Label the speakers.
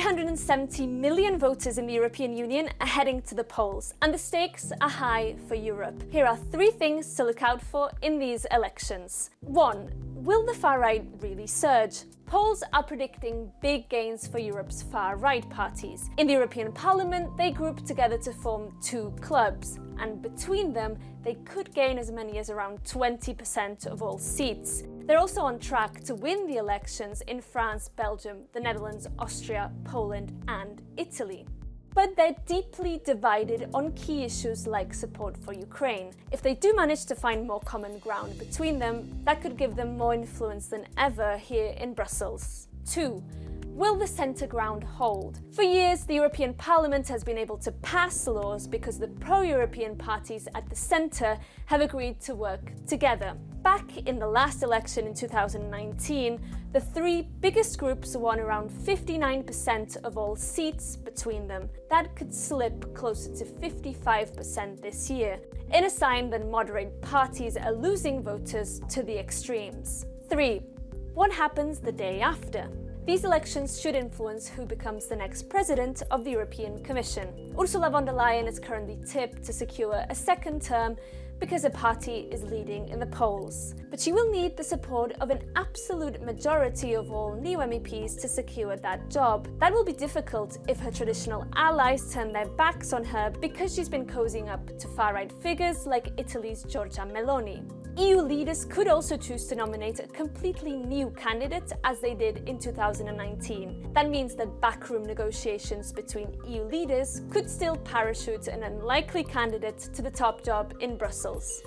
Speaker 1: 370 million voters in the European Union are heading to the polls, and the stakes are high for Europe. Here are 3 things to look out for in these elections. 1. Will the far right really surge? Polls are predicting big gains for Europe's far-right parties. In the European Parliament, they group together to form 2 clubs, and between them, they could gain as many as around 20% of all seats. They're also on track to win the elections in France, Belgium, the Netherlands, Austria, Poland, and Italy. But they're deeply divided on key issues like support for Ukraine. If they do manage to find more common ground between them, that could give them more influence than ever here in Brussels. 2. Will the centre ground hold? For years, the European Parliament has been able to pass laws because the pro-European parties at the centre have agreed to work together. Back in the last election in 2019, the 3 biggest groups won around 59% of all seats between them. That could slip closer to 55% this year, in a sign that moderate parties are losing voters to the extremes. 3. What happens the day after? These elections should influence who becomes the next president of the European Commission. Ursula von der Leyen is currently tipped to secure a 2nd term because her party is leading in the polls. But she will need the support of an absolute majority of all new MEPs to secure that job. That will be difficult if her traditional allies turn their backs on her because she's been cozying up to far-right figures like Italy's Giorgia Meloni. EU leaders could also choose to nominate a completely new candidate, as they did in 2019. That means that backroom negotiations between EU leaders could still parachute an unlikely candidate to the top job in Brussels.